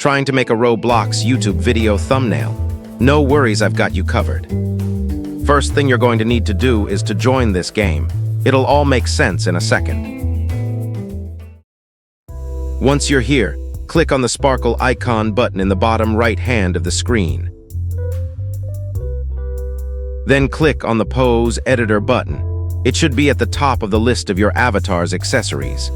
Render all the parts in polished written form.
Trying to make a Roblox YouTube video thumbnail? No worries, I've got you covered. First thing you're going to need to do is to join this game. It'll all make sense in a second. Once you're here, click on the sparkle icon button in the bottom right hand of the screen. Then click on the Pose Editor button. It should be at the top of the list of your avatar's accessories.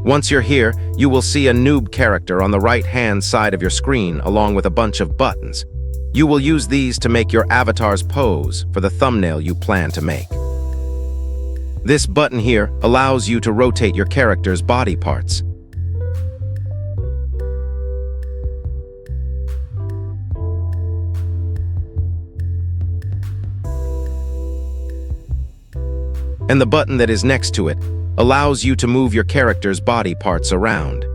Once you're here, you will see a noob character on the right-hand side of your screen along with a bunch of buttons. You will use these to make your avatar's pose for the thumbnail you plan to make. This button here allows you to rotate your character's body parts. And the button that is next to it allows you to move your character's body parts around.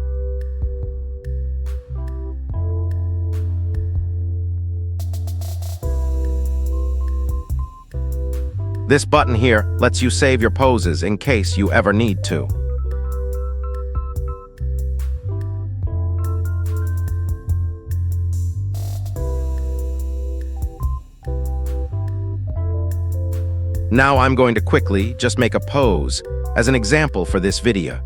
This button here lets you save your poses in case you ever need to. Now I'm going to quickly just make a pose as an example for this video.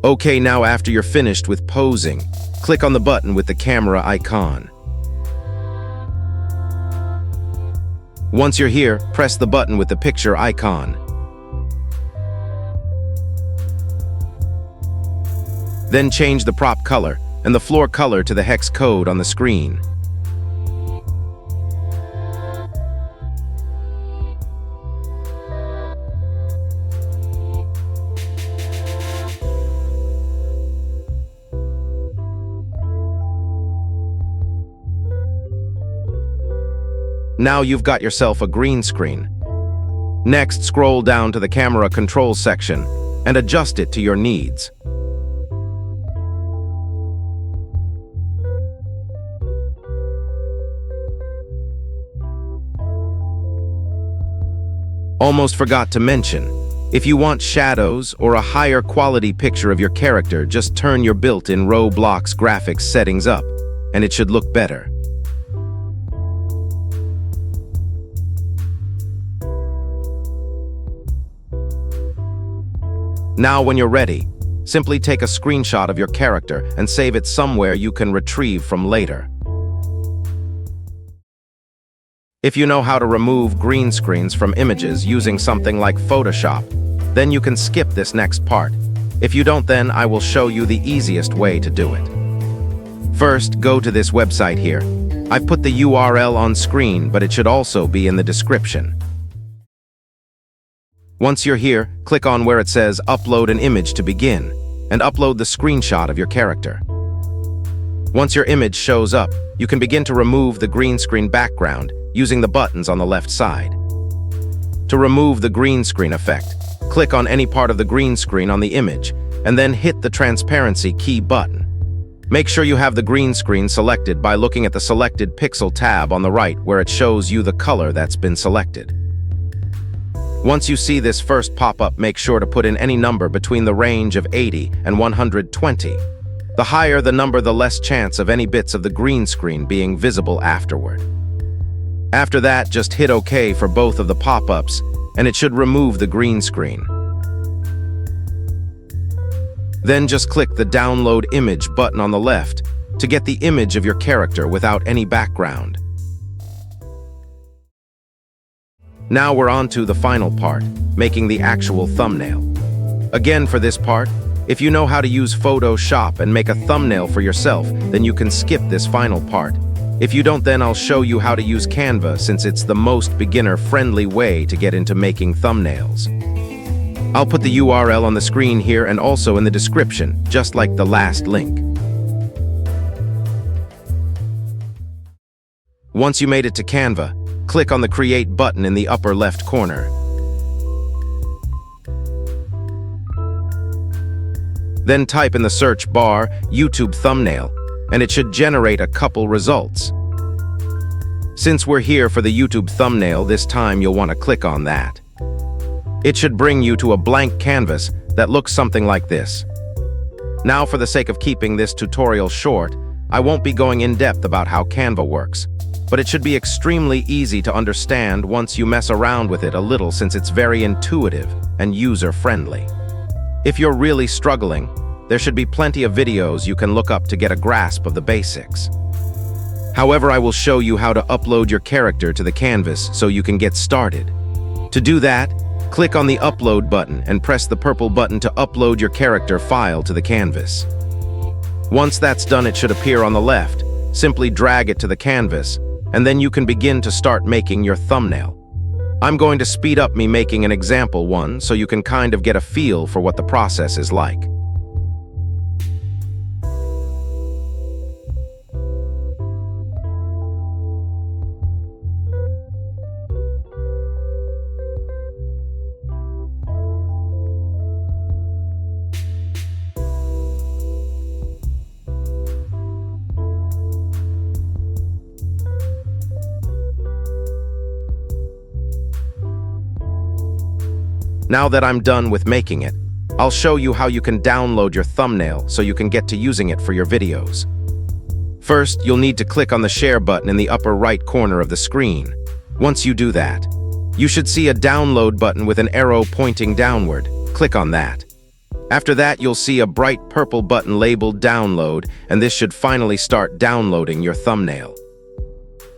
Okay, now after you're finished with posing, click on the button with the camera icon. Once you're here, press the button with the picture icon. Then change the prop color and the floor color to the hex code on the screen. Now you've got yourself a green screen. Next, scroll down to the camera control section and adjust it to your needs. Almost forgot to mention, if you want shadows or a higher quality picture of your character, just turn your built-in Roblox graphics settings up, and it should look better. Now when you're ready, simply take a screenshot of your character and save it somewhere you can retrieve from later. If you know how to remove green screens from images using something like Photoshop, then you can skip this next part. If you don't, then I will show you the easiest way to do it. First, go to this website here. I've put the URL on screen, but it should also be in the description. Once you're here, click on where it says Upload an image to begin, and upload the screenshot of your character. Once your image shows up, you can begin to remove the green screen background using the buttons on the left side. To remove the green screen effect, click on any part of the green screen on the image, and then hit the transparency key button. Make sure you have the green screen selected by looking at the selected pixel tab on the right where it shows you the color that's been selected. Once you see this first pop-up, make sure to put in any number between the range of 80 and 120. The higher the number, the less chance of any bits of the green screen being visible afterward. After that, just hit OK for both of the pop-ups, and it should remove the green screen. Then just click the Download Image button on the left to get the image of your character without any background. Now we're on to the final part, making the actual thumbnail. Again, for this part, if you know how to use Photoshop and make a thumbnail for yourself, then you can skip this final part. If you don't, then I'll show you how to use Canva, since it's the most beginner-friendly way to get into making thumbnails. I'll put the URL on the screen here and also in the description, just like the last link. Once you made it to Canva, click on the Create button in the upper left corner. Then type in the search bar YouTube thumbnail, and it should generate a couple results. Since we're here for the YouTube thumbnail, this time you'll want to click on that. It should bring you to a blank canvas that looks something like this. Now, for the sake of keeping this tutorial short, I won't be going in depth about how Canva works, but it should be extremely easy to understand once you mess around with it a little, since it's very intuitive and user-friendly. If you're really struggling, there should be plenty of videos you can look up to get a grasp of the basics. However, I will show you how to upload your character to the canvas so you can get started. To do that, click on the Upload button and press the purple button to upload your character file to the canvas. Once that's done, it should appear on the left. Simply drag it to the canvas, and then you can begin to start making your thumbnail. I'm going to speed up me making an example one so you can kind of get a feel for what the process is like. Now that I'm done with making it, I'll show you how you can download your thumbnail so you can get to using it for your videos. First, you'll need to click on the Share button in the upper right corner of the screen. Once you do that, you should see a Download button with an arrow pointing downward. Click on that. After that, you'll see a bright purple button labeled Download, and this should finally start downloading your thumbnail.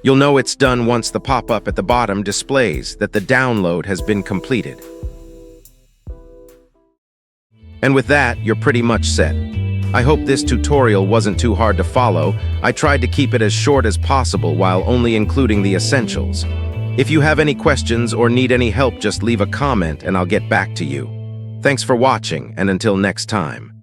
You'll know it's done once the pop-up at the bottom displays that the download has been completed. And with that, you're pretty much set. I hope this tutorial wasn't too hard to follow. I tried to keep it as short as possible while only including the essentials. If you have any questions or need any help, just leave a comment and I'll get back to you. Thanks for watching, and until next time.